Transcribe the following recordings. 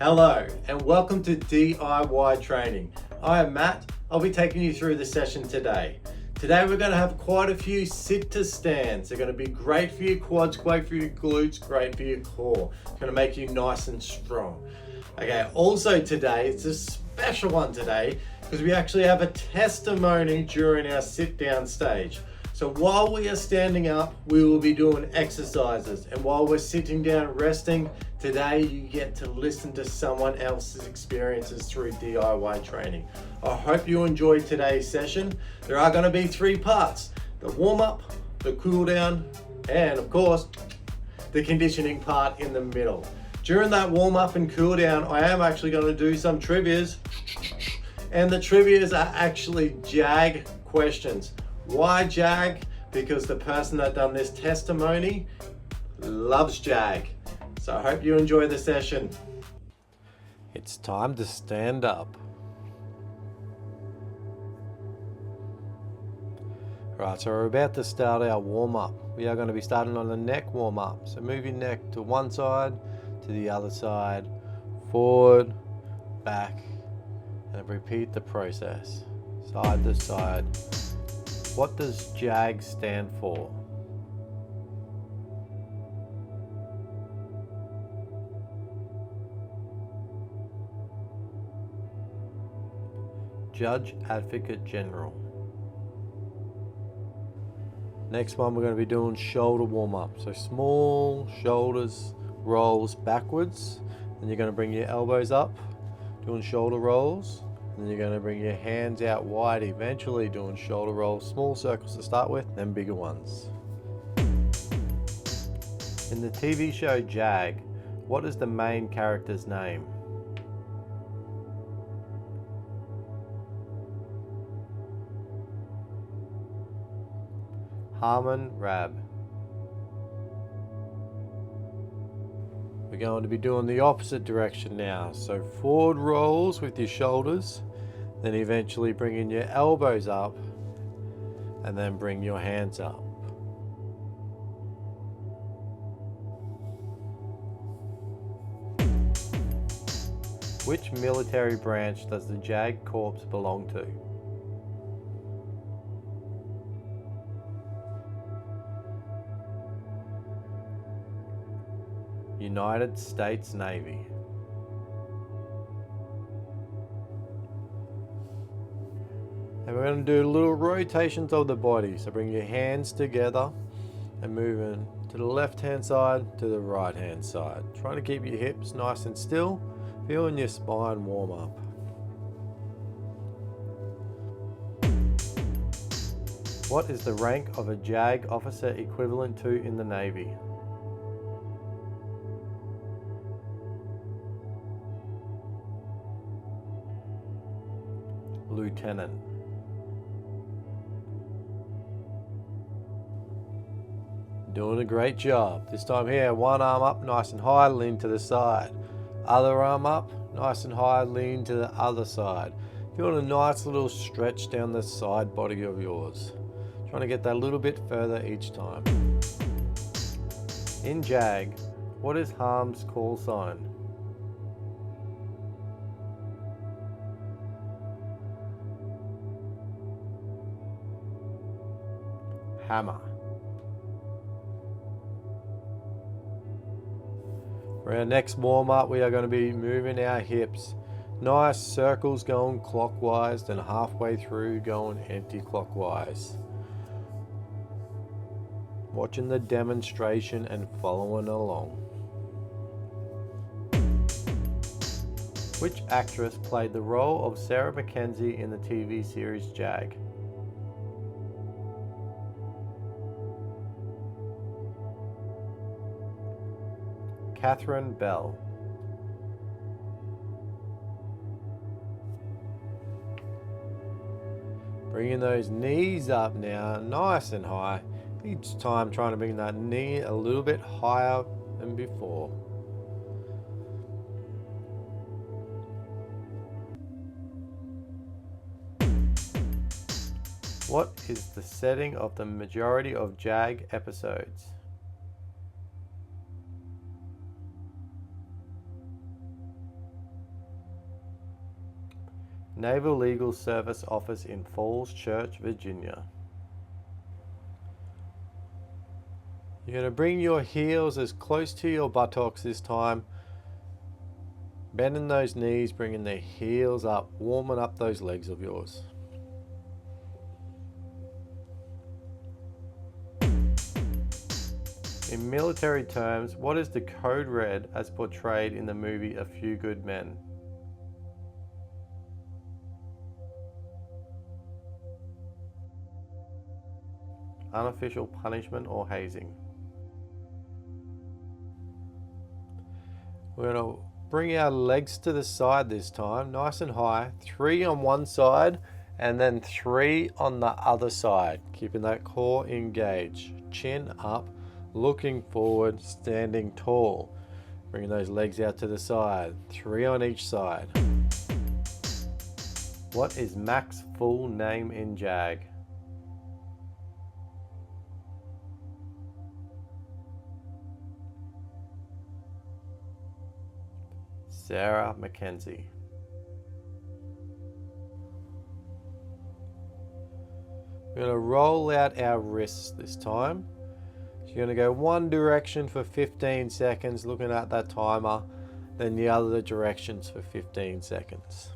Hello and welcome to DIY training. I am Matt. I'll be taking you through the session today. Today we're going to have quite a few sit to stands. They're going to be great for your quads, great for your glutes, great for your core. It's going to make you nice and strong. Okay, also today, it's a special one today because we actually have a testimony during our sit down stage. So while we are standing up, we will be doing exercises. And while we're sitting down resting, today you get to listen to someone else's experiences through DIY training. I hope you enjoyed today's session. There are going to be 3 parts: the warm up, the cool down, and of course, the conditioning part in the middle. During that warm up and cool down, I am actually going to do some trivias. And the trivias are actually JAG questions. Why JAG? Because the person that done this testimony loves JAG. So I hope you enjoy the session. It's time to stand up. Right, so we're about to start our warm up. We are going to be starting on the neck warm up. So move your neck to one side, to the other side, forward, back, and repeat the process, side to side. What does JAG stand for? Judge Advocate General. Next one, we're going to be doing shoulder warm up. So small shoulders rolls backwards, and you're going to bring your elbows up, doing shoulder rolls. Then you're going to bring your hands out wide, eventually doing shoulder rolls, small circles to start with, then bigger ones. In the TV show JAG, what is the main character's name? Harmon Rab. We're going to be doing the opposite direction now. So forward rolls with your shoulders, then eventually bringing your elbows up, and then bring your hands up. Which military branch does the JAG Corps belong to? United States Navy. And we're going to do little rotations of the body. So bring your hands together and moving to the left hand side to the right hand side. Trying to keep your hips nice and still, feeling your spine warm up. What is the rank of a JAG officer equivalent to in the Navy? Lieutenant. Doing a great job. This time here, one arm up nice and high, lean to the side. Other arm up, nice and high, lean to the other side. Feeling a nice little stretch down the side body of yours. Trying to get that a little bit further each time. In JAG, what is Harm's call sign? Hammer. For our next warm up, we are going to be moving our hips. Nice circles going clockwise, then halfway through going anti-clockwise. Watching the demonstration and following along. Which actress played the role of Sarah Mackenzie in the TV series JAG? Catherine Bell. Bringing those knees up now, nice and high. Each time trying to bring that knee a little bit higher than before. What is the setting of the majority of JAG episodes? Naval Legal Service office in Falls Church, Virginia. You're going to bring your heels as close to your buttocks this time. Bending those knees, bringing the heels up, warming up those legs of yours. In military terms, what is the code red as portrayed in the movie A Few Good Men? Unofficial punishment or hazing. We're going to bring our legs to the side this time, nice and high. 3 on one side and then 3 on the other side. Keeping that core engaged. Chin up, looking forward, standing tall. Bringing those legs out to the side. 3 on each side. What is Mac's full name in JAG? Sarah Mackenzie. We're going to roll out our wrists this time. So you're going to go one direction for 15 seconds, looking at that timer, then the other directions for 15 seconds.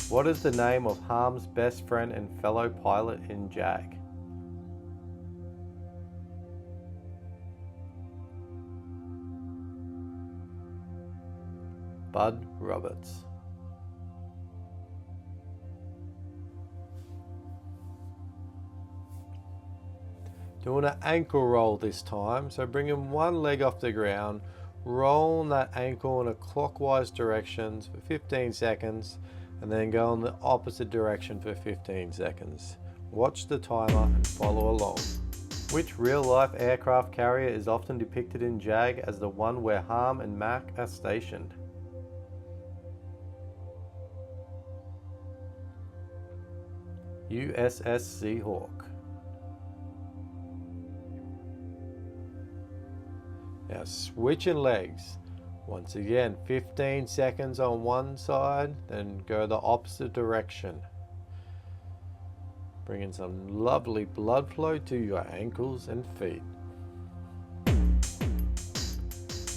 What is the name of Harm's best friend and fellow pilot in JAG? Bud Roberts. Doing an ankle roll this time, so bringing one leg off the ground, rolling that ankle in a clockwise directions for 15 seconds, and then go in the opposite direction for 15 seconds. Watch the timer and follow along. Which real-life aircraft carrier is often depicted in JAG as the one where Harm and Mac are stationed? USS Seahawk. Now switching legs. Once again, 15 seconds on one side, then go the opposite direction. Bringing some lovely blood flow to your ankles and feet.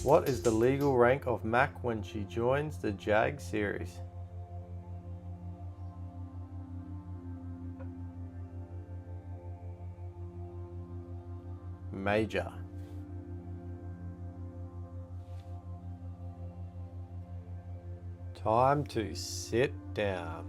What is the legal rank of Mac when she joins the JAG series? Major. Time to sit down.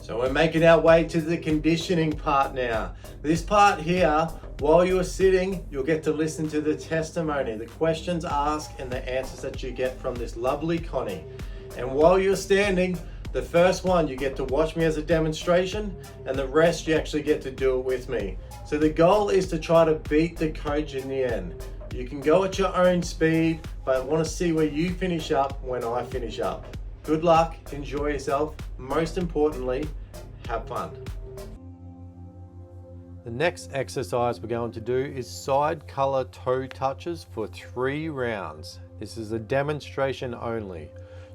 So we're making our way to the conditioning part now. This part here, while you're sitting, you'll get to listen to the testimony, the questions asked and the answers that you get from this lovely Connie. And while you're standing, the first one you get to watch me as a demonstration, and the rest you actually get to do it with me. So the goal is to try to beat the coach in the end. You can go at your own speed, but I want to see where you finish up when I finish up. Good luck, enjoy yourself. Most importantly, have fun. The next exercise we're going to do is side color toe touches for 3 rounds. This is a demonstration only.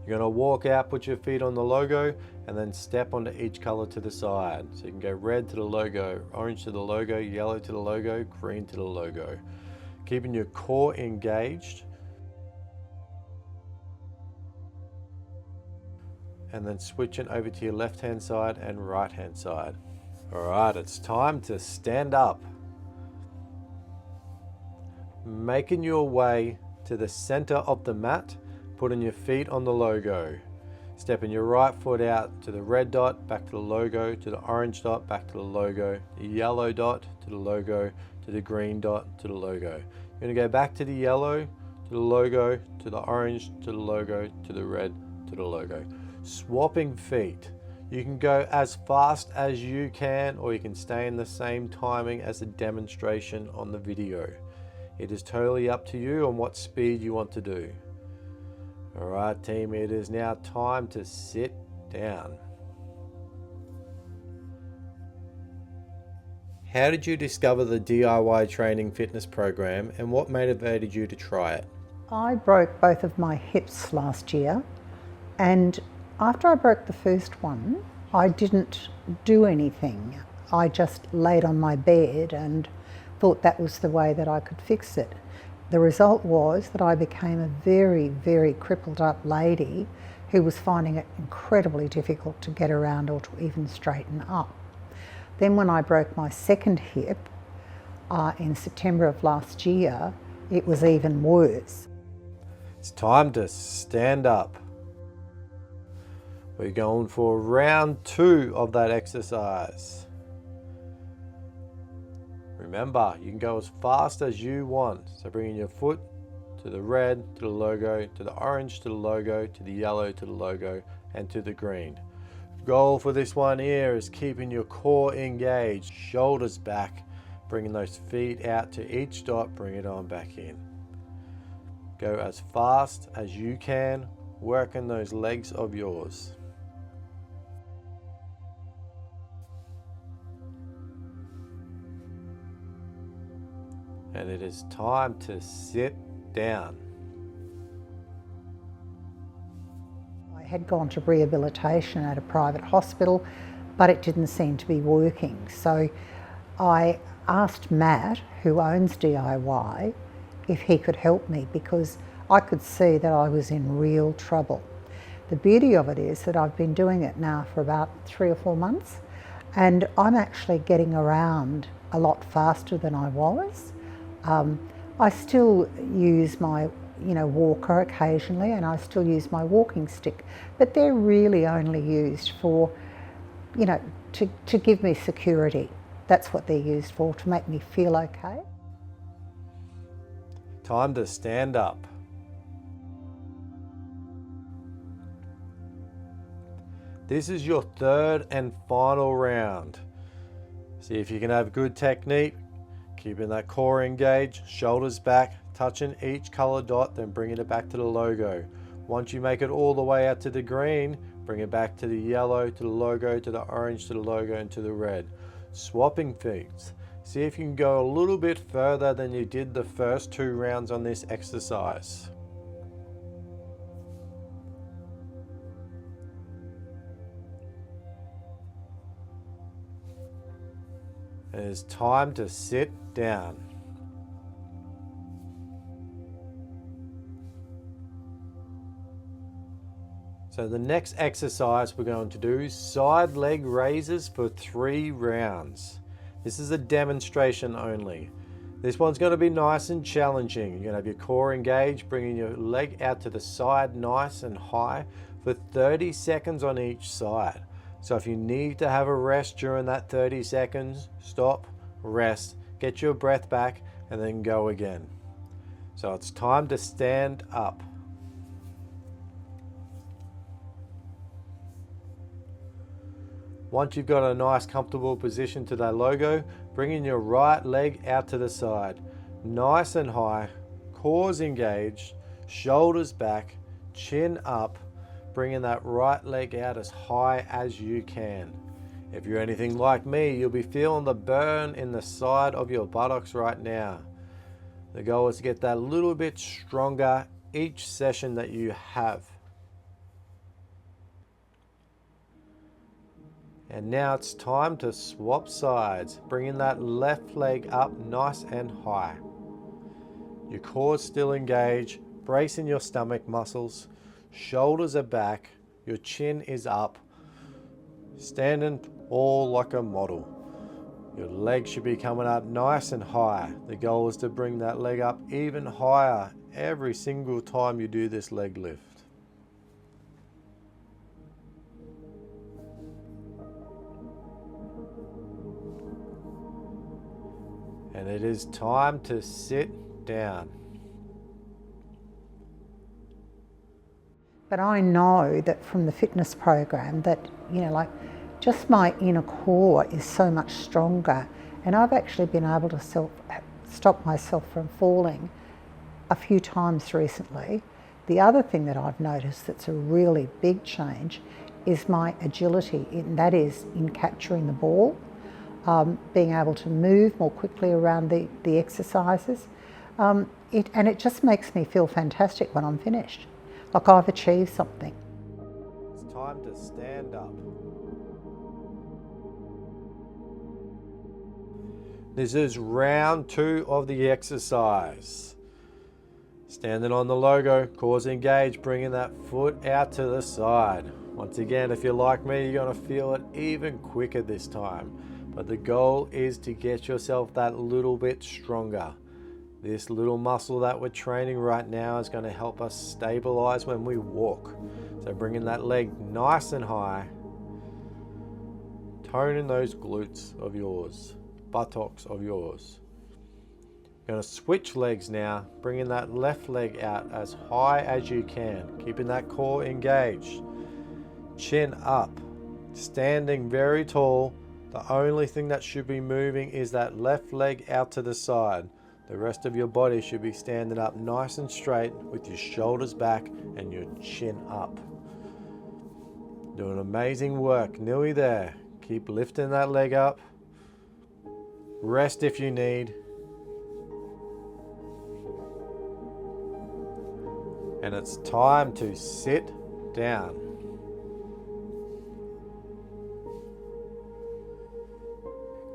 You're going to walk out, put your feet on the logo, and then step onto each color to the side. So you can go red to the logo, orange to the logo, yellow to the logo, green to the logo. Keeping your core engaged. And then switching over to your left hand side and right hand side. All right, it's time to stand up. Making your way to the center of the mat, putting your feet on the logo. Stepping your right foot out to the red dot, back to the logo, to the orange dot, back to the logo, the yellow dot, to the logo, to the green dot, to the logo. You're going to go back to the yellow, to the logo, to the orange, to the logo, to the red, to the logo. Swapping feet. You can go as fast as you can, or you can stay in the same timing as the demonstration on the video. It is totally up to you on what speed you want to do. All right, team, it is now time to sit down. How did you discover the DIY training fitness program, and what motivated you to try it? I broke both of my hips last year, and after I broke the first one, I didn't do anything. I just laid on my bed and thought that was the way that I could fix it. The result was that I became a very, very crippled up lady who was finding it incredibly difficult to get around or to even straighten up. Then when I broke my second hip in September of last year, it was even worse. It's time to stand up. We're going for round 2 of that exercise. Remember, you can go as fast as you want. So bringing your foot to the red, to the logo, to the orange, to the logo, to the yellow, to the logo, and to the green. Goal for this one here is keeping your core engaged, shoulders back, bringing those feet out to each dot, bring it on back in. Go as fast as you can, working those legs of yours. And it is time to sit down. I had gone to rehabilitation at a private hospital, but it didn't seem to be working. So I asked Matt, who owns DIY, if he could help me, because I could see that I was in real trouble. The beauty of it is that I've been doing it now for about 3 or 4 months, and I'm actually getting around a lot faster than I was. I still use my walker occasionally, and I still use my walking stick, but they're really only used for, to give me security. That's what they're used for, to make me feel okay. Time to stand up. This is your 3rd and final round. See if you can have good technique, keeping that core engaged, shoulders back, touching each color dot, then bringing it back to the logo. Once you make it all the way out to the green, bring it back to the yellow, to the logo, to the orange, to the logo, and to the red. Swapping feet. See if you can go a little bit further than you did the first 2 rounds on this exercise. It is time to sit down. So the next exercise we're going to do is side leg raises for 3 rounds. This is a demonstration only. This one's going to be nice and challenging. You're going to have your core engaged, bringing your leg out to the side nice and high for 30 seconds on each side. So if you need to have a rest during that 30 seconds, stop, rest, get your breath back, and then go again. So it's time to stand up. Once you've got a nice comfortable position to that logo, bringing your right leg out to the side, nice and high, core's engaged, shoulders back, chin up, bringing that right leg out as high as you can. If you're anything like me, you'll be feeling the burn in the side of your buttocks right now. The goal is to get that little bit stronger each session that you have. And now it's time to swap sides, bringing that left leg up nice and high. Your core's still engaged, bracing your stomach muscles, shoulders are back, your chin is up, standing all like a model. Your leg should be coming up nice and high. The goal is to bring that leg up even higher every single time you do this leg lift. And it is time to sit down. But I know that from the fitness program that, just my inner core is so much stronger, and I've actually been able to stop myself from falling a few times recently. The other thing that I've noticed that's a really big change is my agility, and that is in capturing the ball, being able to move more quickly around the exercises. it just makes me feel fantastic when I'm finished. Like I've achieved something. It's time to stand up. This is round 2 of the exercise. Standing on the logo, core engage, bringing that foot out to the side. Once again, if you're like me, you're going to feel it even quicker this time. But the goal is to get yourself that little bit stronger. This little muscle that we're training right now is going to help us stabilize when we walk. So bringing that leg nice and high, toning those glutes of yours, buttocks of yours. You're going to switch legs now, bringing that left leg out as high as you can, keeping that core engaged. Chin up, standing very tall. The only thing that should be moving is that left leg out to the side. The rest of your body should be standing up nice and straight with your shoulders back and your chin up. Doing amazing work, nearly there. Keep lifting that leg up. Rest if you need. And it's time to sit down.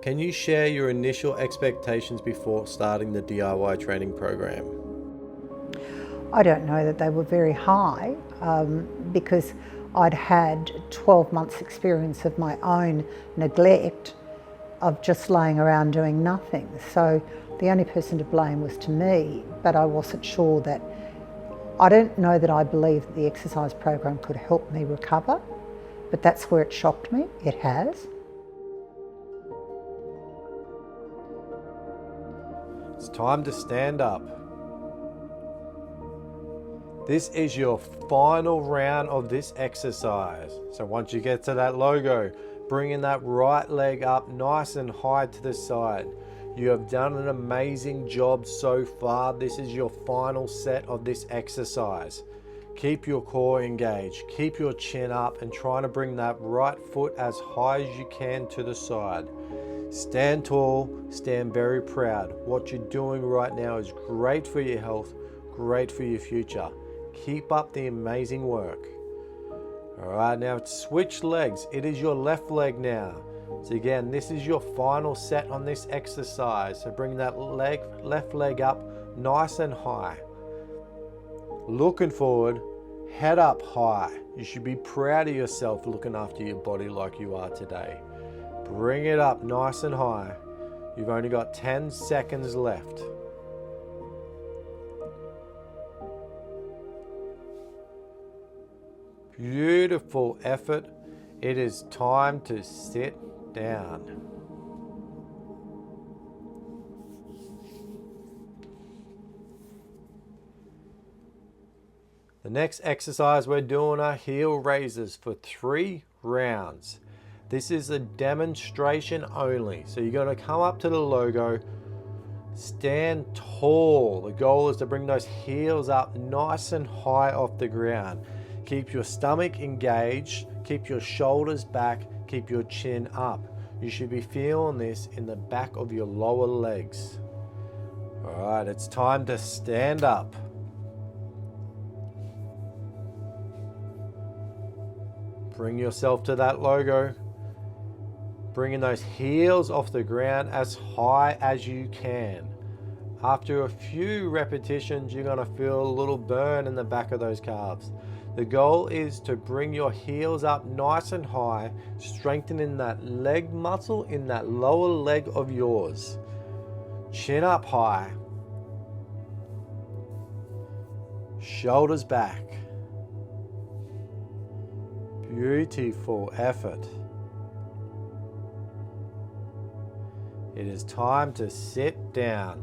Can you share your initial expectations before starting the DIY training program? I don't know that they were very high because I'd had 12 months experience of my own neglect of just laying around doing nothing. So the only person to blame was to me, but I wasn't sure that, I don't know that I believed that the exercise program could help me recover, but that's where it shocked me. It has. It's time to stand up. This is your final round of this exercise. So once you get to that logo, bringing that right leg up nice and high to the side. You have done an amazing job so far. This is your final set of this exercise. Keep your core engaged, keep your chin up and trying to bring that right foot as high as you can to the side. Stand tall, stand very proud. What you're doing right now is great for your health, great for your future. Keep up the amazing work. All right, now switch legs. It is your left leg now. So again, this is your final set on this exercise. So bring that left leg up nice and high. Looking forward, head up high. You should be proud of yourself looking after your body like you are today. Bring it up nice and high. You've only got 10 seconds left. Beautiful effort. It is time to sit down. The next exercise we're doing are heel raises for 3 rounds. This is a demonstration only. So you're going to come up to the logo, stand tall. The goal is to bring those heels up nice and high off the ground. Keep your stomach engaged, keep your shoulders back, keep your chin up. You should be feeling this in the back of your lower legs. All right, it's time to stand up. Bring yourself to that logo. Bringing those heels off the ground as high as you can. After a few repetitions, you're going to feel a little burn in the back of those calves. The goal is to bring your heels up nice and high, strengthening that leg muscle in that lower leg of yours. Chin up high. Shoulders back. Beautiful effort. It is time to sit down.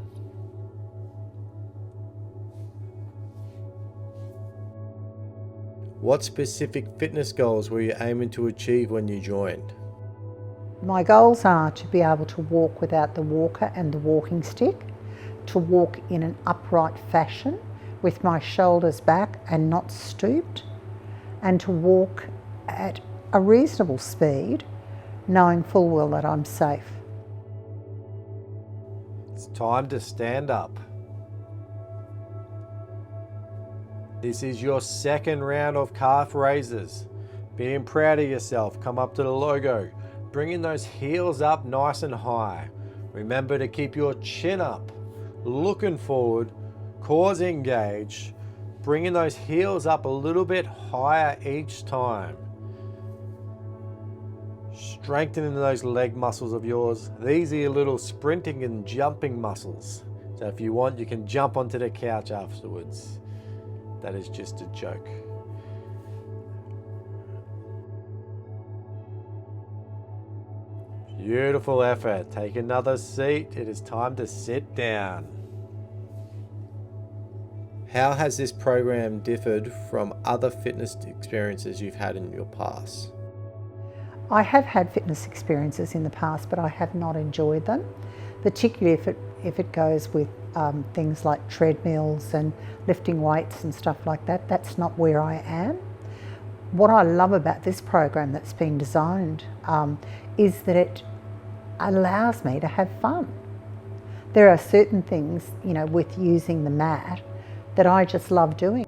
What specific fitness goals were you aiming to achieve when you joined? My goals are to be able to walk without the walker and the walking stick, to walk in an upright fashion with my shoulders back and not stooped, and to walk at a reasonable speed, knowing full well that I'm safe. It's time to stand up. This is your second round of calf raises. Being proud of yourself, come up to the logo. Bringing those heels up nice and high. Remember to keep your chin up, looking forward, cores engaged, bringing those heels up a little bit higher each time. Strengthening those leg muscles of yours. These are your little sprinting and jumping muscles. So if you want, you can jump onto the couch afterwards. That is just a joke. Beautiful effort. Take another seat. It is time to sit down. How has this program differed from other fitness experiences you've had in your past? I have had fitness experiences in the past, but I have not enjoyed them, particularly if it goes with things like treadmills and lifting weights and stuff like that. That's not where I am. What I love about this program that's been designed is that it allows me to have fun. There are certain things, with using the mat that I just love doing.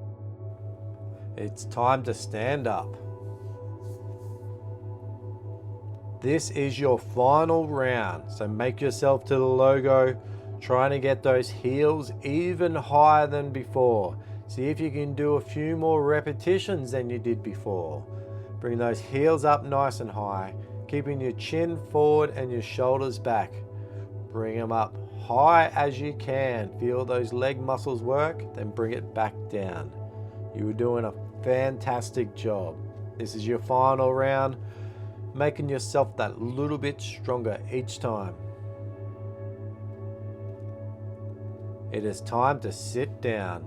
It's time to stand up. This is your final round, so make yourself to the logo, trying to get those heels even higher than before. See if you can do a few more repetitions than you did before. Bring those heels up nice and high, keeping your chin forward and your shoulders back. Bring them up high as you can. Feel those leg muscles work, then bring it back down. You were doing a fantastic job. This is your final round, making yourself that little bit stronger each time. It is time to sit down.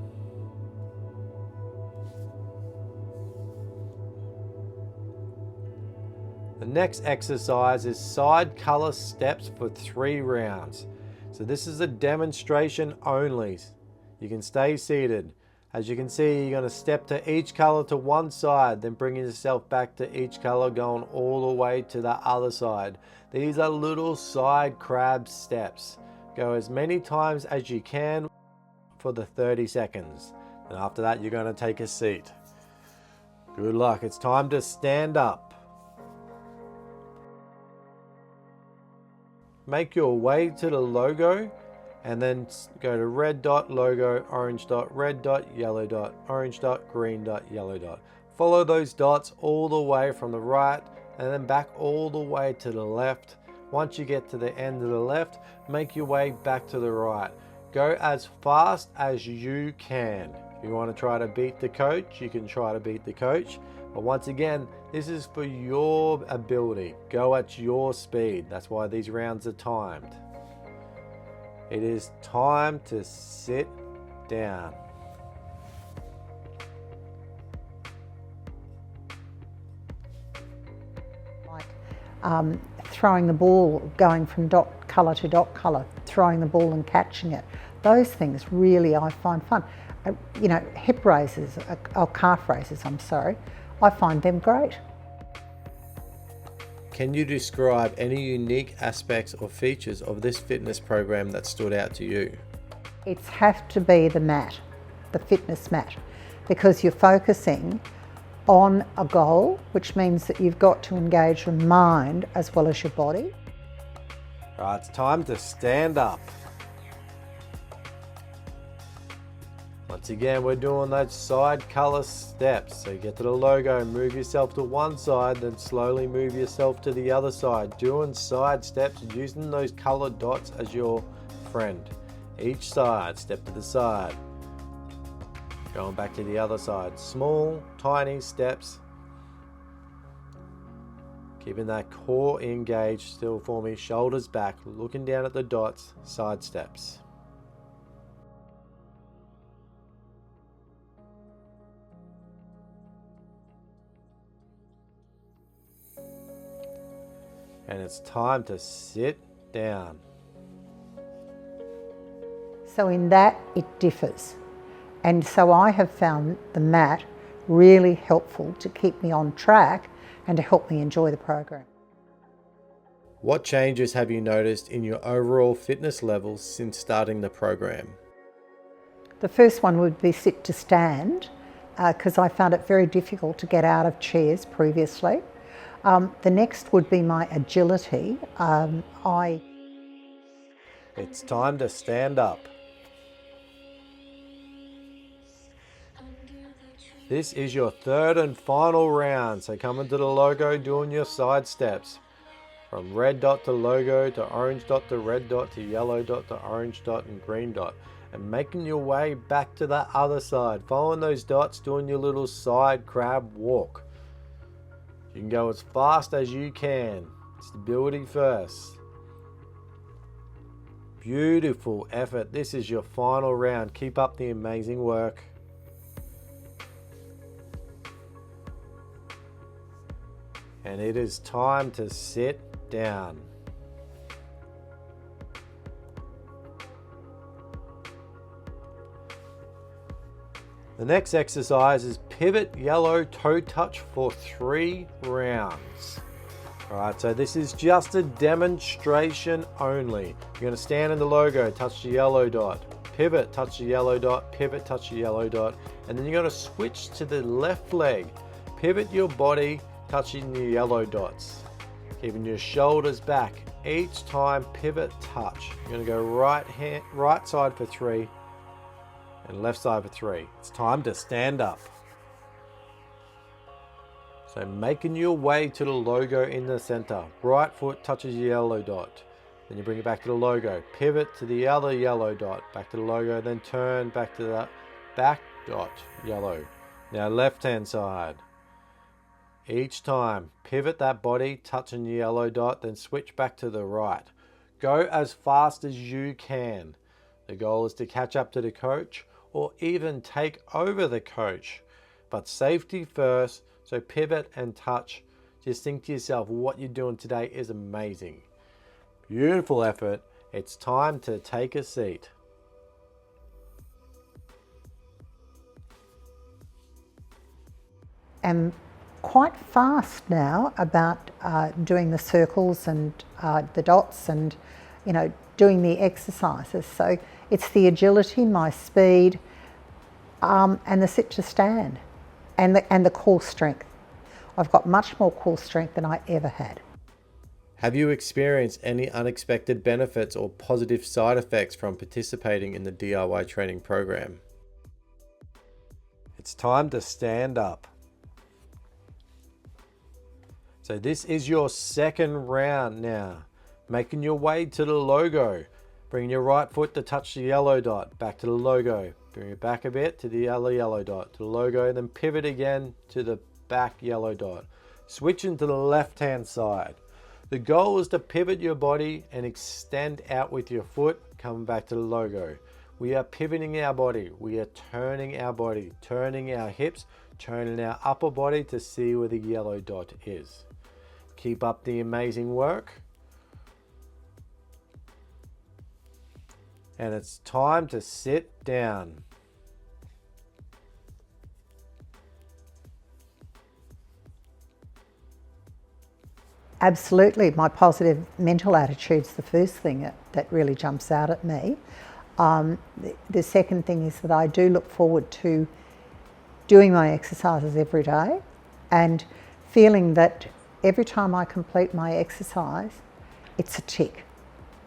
The next exercise is side color steps for 3 rounds. So this is a demonstration only. You can stay seated. As you can see, you're going to step to each color to one side, then bringing yourself back to each color, going all the way to the other side. These are little side crab steps. Go as many times as you can for the 30 seconds. And after that, you're going to take a seat. Good luck. It's time to stand up. Make your way to the logo and then go to red dot, logo, orange dot, red dot, yellow dot, orange dot, green dot, yellow dot. Follow those dots all the way from the right and then back all the way to the left. Once you get to the end of the left, make your way back to the right. Go as fast as you can. If you want to try to beat the coach, you can try to beat the coach. But once again, this is for your ability. Go at your speed. That's why these rounds are timed. It is time to sit down. Like throwing the ball, going from dot colour to dot colour, throwing the ball and catching it. Those things really I find fun. Hip raises, or calf raises, I'm sorry. I find them great. Can you describe any unique aspects or features of this fitness program that stood out to you? It's have to be the mat, the fitness mat, because you're focusing on a goal, which means that you've got to engage your mind as well as your body. All right, it's time to stand up. Once again, we're doing those side color steps. So you get to the logo, move yourself to one side, then slowly move yourself to the other side. Doing side steps, using those colored dots as your friend. Each side, step to the side. Going back to the other side. Small, tiny steps. Keeping that core engaged still for me. Shoulders back, looking down at the dots, side steps. And it's time to sit down. So in that, it differs. And so I have found the mat really helpful to keep me on track and to help me enjoy the program. What changes have you noticed in your overall fitness levels since starting the program? The first one would be sit to stand. because I found it very difficult to get out of chairs previously. The next would be my agility. It's time to stand up. This is your third and final round, so come into the logo doing your side steps. From red dot to logo to orange dot to red dot to yellow dot to orange dot and green dot. And making your way back to that other side, following those dots, doing your little side crab walk. You can go as fast as you can. Stability first. Beautiful effort. This is your final round. Keep up the amazing work. And it is time to sit down. The next exercise is pivot yellow toe touch for 3 rounds. Alright, so this is just a demonstration only. You're going to stand in the logo, touch the yellow dot, pivot, touch the yellow dot, pivot, touch the yellow dot, and then you're going to switch to the left leg. Pivot your body, touching the yellow dots. Keeping your shoulders back. Each time, pivot, touch. You're going to go right side for 3 and left side for 3. It's time to stand up. So making your way to the logo in the center. Right foot touches the yellow dot. Then you bring it back to the logo. Pivot to the other yellow dot. Back to the logo. Then turn back to the back dot, yellow. Now left hand side. Each time, pivot that body, touching the yellow dot, then switch back to the right. Go as fast as you can. The goal is to catch up to the coach or even take over the coach. But safety first, so pivot and touch. Just think to yourself, what you're doing today is amazing. Beautiful effort. It's time to take a seat. I'm quite fast now about doing the circles and the dots and, you know, doing the exercises. So it's the agility, my speed, and the sit to stand, and the core strength. I've got much more core strength than I ever had. Have you experienced any unexpected benefits or positive side effects from participating in the DIY training program? It's time to stand up. So this is your second round now. Making your way to the logo. Bring your right foot to touch the yellow dot. Back to the logo. Bring it back a bit to the other yellow dot. To the logo. Then pivot again to the back yellow dot. Switching to the left hand side. The goal is to pivot your body and extend out with your foot. Coming back to the logo. We are pivoting our body. We are turning our body. Turning our hips. Turning our upper body to see where the yellow dot is. Keep up the amazing work. And it's time to sit down. Absolutely, my positive mental attitude's the first thing that really jumps out at me. The second thing is that I do look forward to doing my exercises every day and feeling that every time I complete my exercise, it's a tick.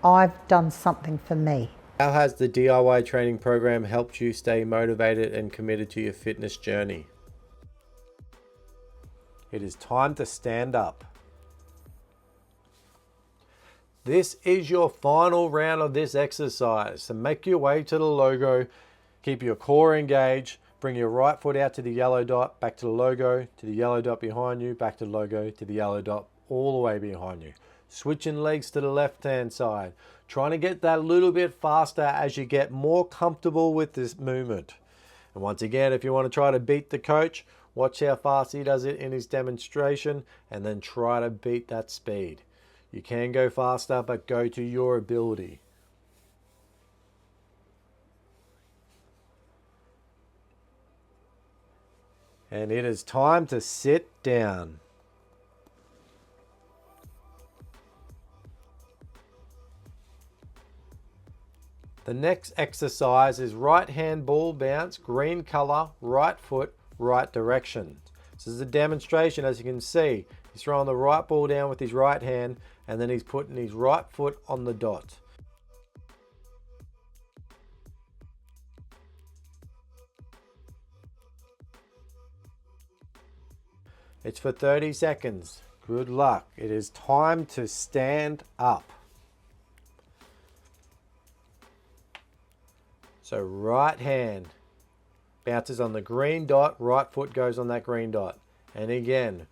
I've done something for me. How has the DIY training program helped you stay motivated and committed to your fitness journey? It is time to stand up. This is your final round of this exercise. So make your way to the logo, keep your core engaged, bring your right foot out to the yellow dot, back to the logo, to the yellow dot behind you, back to the logo, to the yellow dot, all the way behind you. Switching legs to the left hand side. Trying to get that little bit faster as you get more comfortable with this movement. And once again, if you want to try to beat the coach, watch how fast he does it in his demonstration and then try to beat that speed. You can go faster, but go to your ability. And it is time to sit down. The next exercise is right hand ball bounce, green color, right foot, right direction. This is a demonstration, as you can see. He's throwing the right ball down with his right hand, and then he's putting his right foot on the dot. It's for 30 seconds. Good luck. It is time to stand up. So right hand bounces on the green dot, right foot goes on that green dot. And again,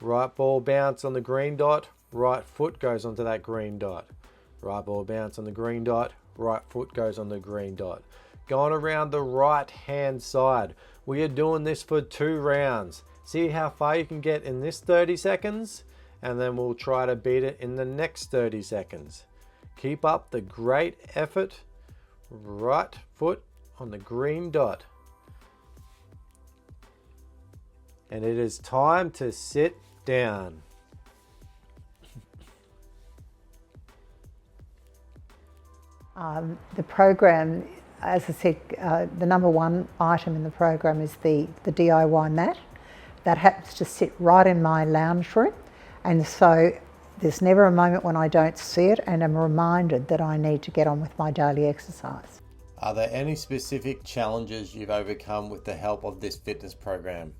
right ball bounce on the green dot, right foot goes onto that green dot. Right ball bounce on the green dot, right foot goes on the green dot. Going around the right hand side. We are doing this for 2 rounds. See how far you can get in this 30 seconds, and then we'll try to beat it in the next 30 seconds. Keep up the great effort. Right foot on the green dot. And it is time to sit down. The program, as I said, the number one item in the program is the DIY mat. That happens to sit right in my lounge room, and so there's never a moment when I don't see it and am reminded that I need to get on with my daily exercise. Are there any specific challenges you've overcome with the help of this fitness program?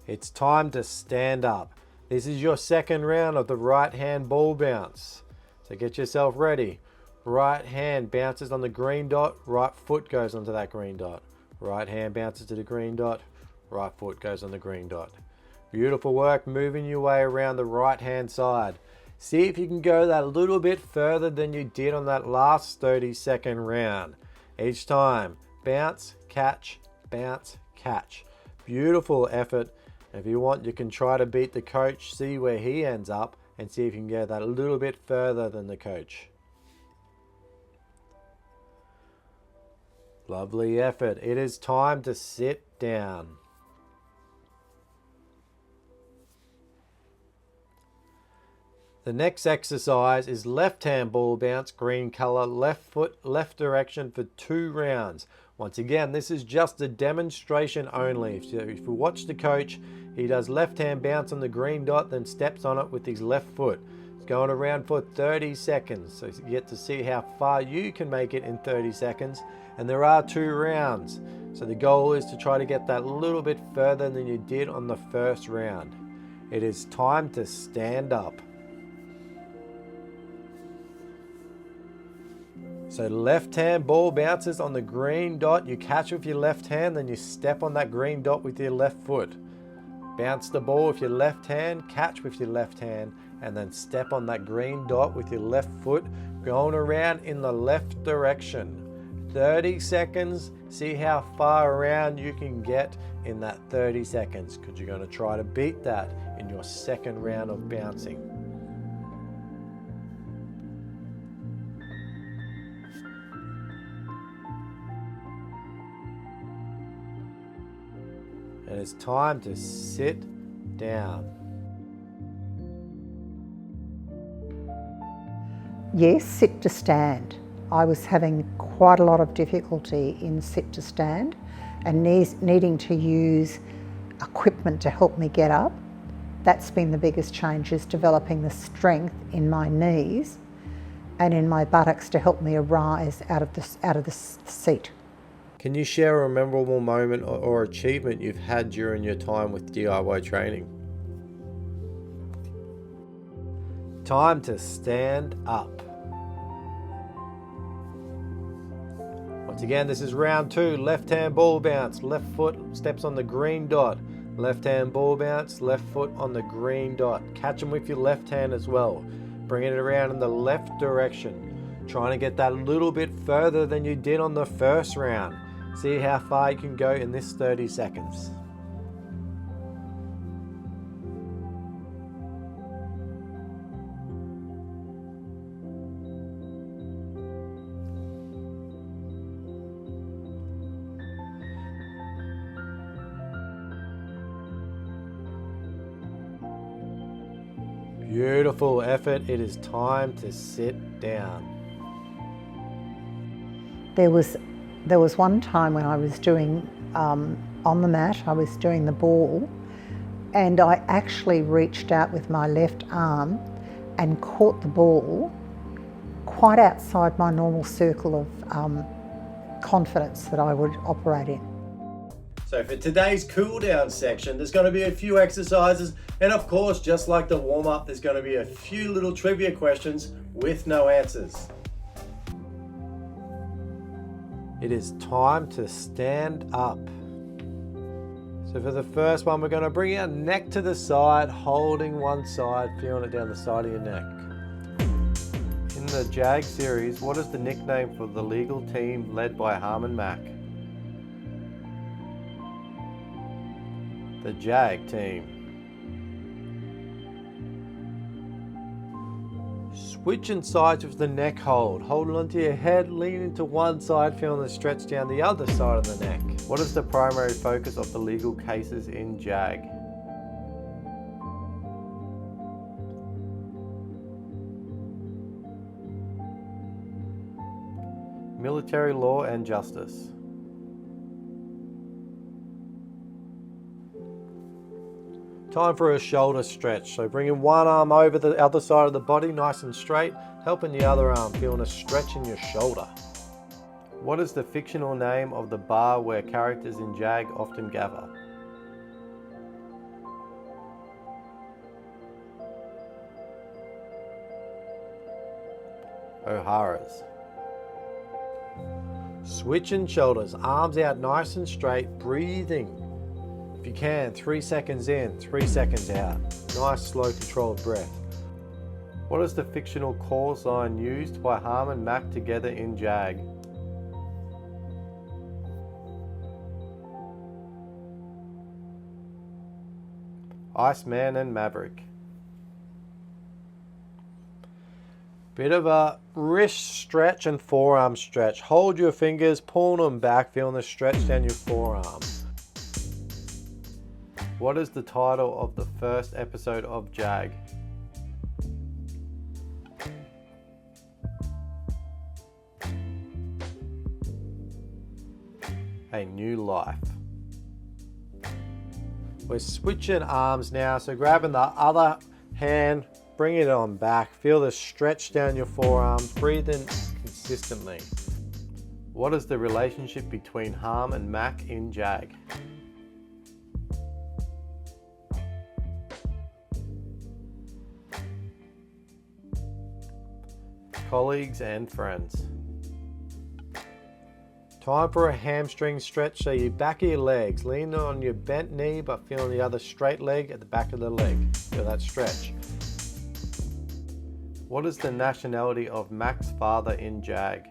It's time to stand up. This is your second round of the right hand ball bounce. So get yourself ready. Right hand bounces on the green dot, right foot goes onto that green dot. Right hand bounces to the green dot, right foot goes on the green dot. Beautiful work moving your way around the right hand side. See if you can go that little bit further than you did on that last 30-second round. Each time, bounce, catch, bounce, catch. Beautiful effort. If you want, you can try to beat the coach, see where he ends up, and see if you can go that a little bit further than the coach. Lovely effort. It is time to sit down. The next exercise is left hand ball bounce, green color, left foot, left direction for 2 rounds. Once again, this is just a demonstration only. If you watch the coach, he does left hand bounce on the green dot, then steps on it with his left foot. It's going around for 30 seconds. So you get to see how far you can make it in 30 seconds. And there are 2 rounds. So the goal is to try to get that little bit further than you did on the first round. It is time to stand up. So left hand ball bounces on the green dot. You catch with your left hand, then you step on that green dot with your left foot. Bounce the ball with your left hand, catch with your left hand, and then step on that green dot with your left foot, going around in the left direction. 30 seconds. See how far around you can get in that 30 seconds, because you're going to try to beat that in your second round of bouncing. And it's time to sit down. Yes, sit to stand. I was having quite a lot of difficulty in sit to stand and needing to use equipment to help me get up. That's been the biggest change, is developing the strength in my knees and in my buttocks to help me arise out of the seat. Can you share a memorable moment or achievement you've had during your time with DIY training? Time to stand up. Once again, this is round 2. Left hand ball bounce, left foot steps on the green dot. Left hand ball bounce, left foot on the green dot. Catch them with your left hand as well. Bringing it around in the left direction. Trying to get that little bit further than you did on the first round. See how far you can go in this 30 seconds. Beautiful effort. It is time to sit down. There was There was one time when I was doing, on the mat, I was doing the ball, and I actually reached out with my left arm and caught the ball quite outside my normal circle of confidence that I would operate in. So for today's cool down section, there's going to be a few exercises, and of course, just like the warm up, there's going to be a few little trivia questions with no answers. It is time to stand up. So for the first one, we're going to bring our neck to the side, holding one side, feeling it down the side of your neck. In the JAG series, what is the nickname for the legal team led by Harm and Mac? The JAG team. Switching sides with the neck hold. Holding onto your head, leaning to one side, feeling the stretch down the other side of the neck. What is the primary focus of the legal cases in JAG? Military law and justice. Time for a shoulder stretch. So bringing one arm over the other side of the body, nice and straight, helping the other arm, feeling a stretch in your shoulder. What is the fictional name of the bar where characters in JAG often gather? O'Hara's. Switching shoulders, arms out nice and straight, breathing. If you can, 3 seconds in, 3 seconds out. Nice, slow, controlled breath. What is the fictional call sign used by Harm and Mac together in JAG? Iceman and Maverick. Bit of a wrist stretch and forearm stretch. Hold your fingers, pull them back, feeling the stretch down your forearm. What is the title of the first episode of JAG? A New Life. We're switching arms now, so grabbing the other hand, bring it on back, feel the stretch down your forearms, breathing consistently. What is the relationship between Harm and Mac in JAG? Colleagues and friends. Time for a hamstring stretch, so you back of your legs, leaning on your bent knee but feeling the other straight leg at the back of the leg. Feel that stretch. What is the nationality of Mac's father in JAG?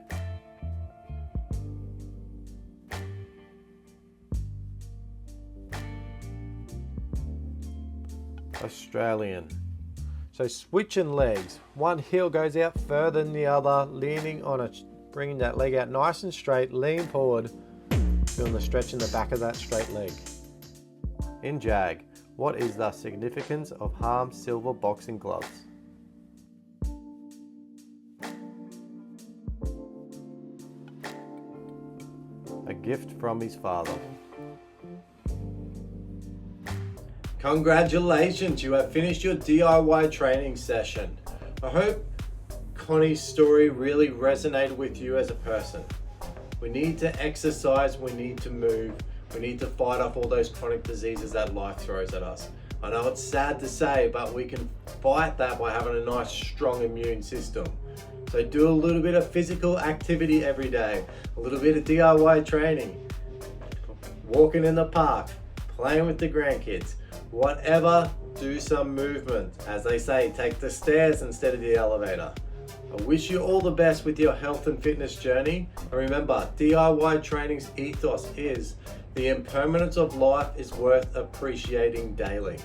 Australian. So switching legs, one heel goes out further than the other, leaning on it, bringing that leg out nice and straight, lean forward, feeling the stretch in the back of that straight leg. In JAG, what is the significance of Harm's silver boxing gloves? A gift from his father. Congratulations, you have finished your DIY training session. I hope Connie's story really resonated with you as a person. We need to exercise, we need to move, we need to fight off all those chronic diseases that life throws at us. I know it's sad to say, but we can fight that by having a nice, strong immune system. So do a little bit of physical activity every day, a little bit of DIY training, walking in the park, playing with the grandkids. Whatever, do some movement. As they say, take the stairs instead of the elevator. I wish you all the best with your health and fitness journey. And remember, DIY training's ethos is the impermanence of life is worth appreciating daily.